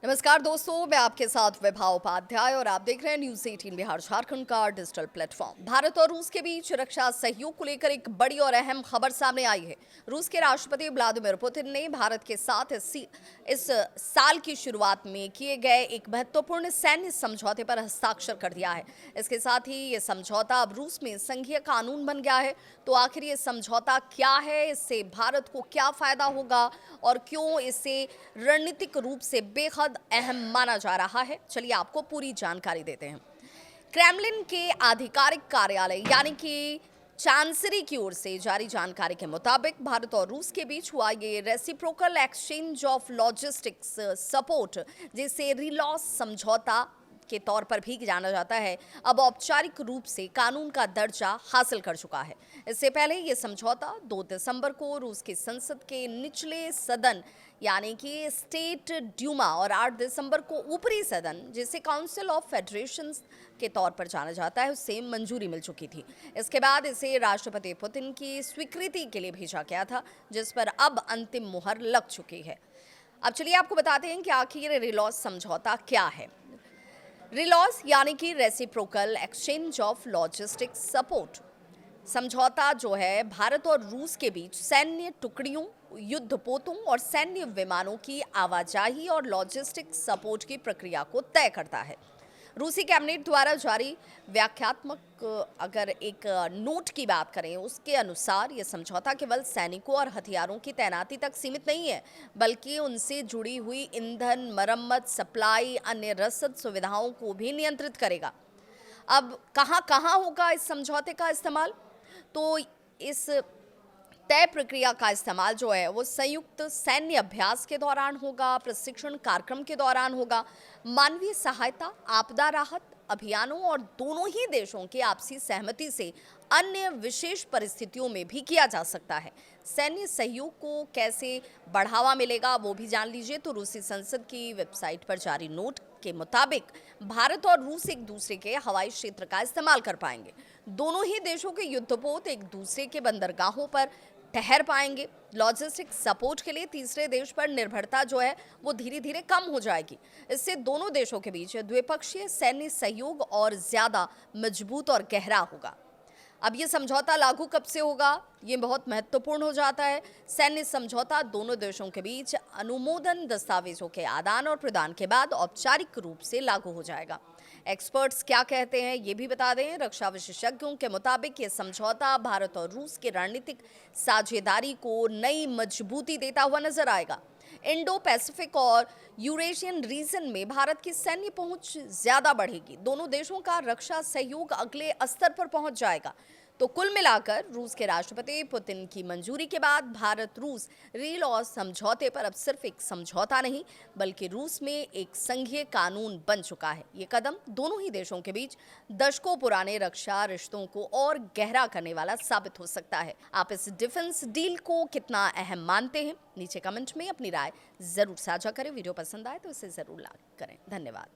नमस्कार दोस्तों, मैं आपके साथ विभा उपाध्याय और आप देख रहे हैं न्यूज 18 बिहार झारखंड का डिजिटल प्लेटफॉर्म। भारत और रूस के बीच रक्षा सहयोग को लेकर एक बड़ी और अहम खबर सामने आई है। रूस के राष्ट्रपति व्लादिमीर पुतिन ने भारत के साथ इस साल की शुरुआत में किए गए एक महत्वपूर्ण सैन्य समझौते पर हस्ताक्षर कर दिया है। इसके साथ ही ये समझौता अब रूस में संघीय कानून बन गया है। तो आखिर ये समझौता क्या है, इससे भारत को क्या फायदा होगा और क्यों इसे रणनीतिक रूप से बेहद अहम माना जा रहा है, चलिए आपको पूरी जानकारी देते हैं। क्रेमलिन के आधिकारिक कार्यालय यानी कि चांसरी की ओर से जारी जानकारी के मुताबिक भारत और रूस के बीच हुआ ये reciprocal exchange of logistics support, जिसे रिलॉस समझौता के तौर पर भी जाना जाता है, अब औपचारिक रूप से कानून का दर्जा हासिल कर चुका है। इससे पहले यह समझौता 2 दिसंबर को रूस की संसद के निचले सदन यानी कि स्टेट ड्यूमा और 8 दिसंबर को ऊपरी सदन, जिसे काउंसिल ऑफ फेडरेशन के तौर पर जाना जाता है, उससे मंजूरी मिल चुकी थी। इसके बाद इसे राष्ट्रपति पुतिन की स्वीकृति के लिए भेजा गया था, जिस पर अब अंतिम मुहर लग चुकी है। अब चलिए आपको बताते हैं कि आखिर रिलॉस समझौता क्या है। रिलॉस यानी कि reciprocal exchange of logistics support समझौता जो है भारत और रूस के बीच सैन्य टुकड़ियों, युद्धपोतों और सैन्य विमानों की आवाजाही और लॉजिस्टिक्स सपोर्ट की प्रक्रिया को तय करता है। रूसी कैबिनेट द्वारा जारी व्याख्यात्मक अगर एक नोट की बात करें, उसके अनुसार यह समझौता केवल सैनिकों और हथियारों की तैनाती तक सीमित नहीं है, बल्कि उनसे जुड़ी हुई ईंधन, मरम्मत, सप्लाई, अन्य रसद सुविधाओं को भी नियंत्रित करेगा। अब कहाँ कहाँ होगा इस समझौते का इस्तेमाल? तो इस तय प्रक्रिया का इस्तेमाल जो है वो संयुक्त सैन्य अभ्यास के दौरान होगा, प्रशिक्षण कार्यक्रम के दौरान होगा, मानवीय सहायता, आपदा राहत अभियानों और दोनों ही देशों की आपसी सहमति से अन्य विशेष परिस्थितियों में भी किया जा सकता है। सैन्य सहयोग को कैसे बढ़ावा मिलेगा वो भी जान लीजिए। तो रूसी संसद की वेबसाइट पर जारी नोट के मुताबिक भारत और रूस एक दूसरे के हवाई क्षेत्र का इस्तेमाल कर पाएंगे। दोनों ही देशों के युद्धपोत एक दूसरे के बंदरगाहों पर ठहर पाएंगे। लॉजिस्टिक सपोर्ट के लिए तीसरे देश पर निर्भरता जो है वो धीरे धीरे कम हो जाएगी। इससे दोनों देशों के बीच द्विपक्षीय सैन्य सहयोग और ज्यादा मजबूत और गहरा होगा। अब ये समझौता लागू कब से होगा, ये बहुत महत्वपूर्ण हो जाता है। सैन्य समझौता दोनों देशों के बीच अनुमोदन दस्तावेजों के आदान और प्रदान के बाद औपचारिक रूप से लागू हो जाएगा। एक्सपर्ट्स क्या कहते हैं ये भी बता दें। रक्षा विशेषज्ञों के मुताबिक ये समझौता भारत और रूस की रणनीतिक साझेदारी को नई मजबूती देता हुआ नजर आएगा। इंडो पैसिफिक और यूरेशियन रीजन में भारत की सैन्य पहुंच ज्यादा बढ़ेगी। दोनों देशों का रक्षा सहयोग अगले स्तर पर पहुंच जाएगा। तो कुल मिलाकर रूस के राष्ट्रपति पुतिन की मंजूरी के बाद भारत रूस रिलॉस समझौते पर अब सिर्फ एक समझौता नहीं, बल्कि रूस में एक संघीय कानून बन चुका है। ये कदम दोनों ही देशों के बीच दशकों पुराने रक्षा रिश्तों को और गहरा करने वाला साबित हो सकता है। आप इस डिफेंस डील को कितना अहम मानते हैं, नीचे कमेंट में अपनी राय जरूर साझा करें। वीडियो पसंद आए तो इसे जरूर लाइक करें। धन्यवाद।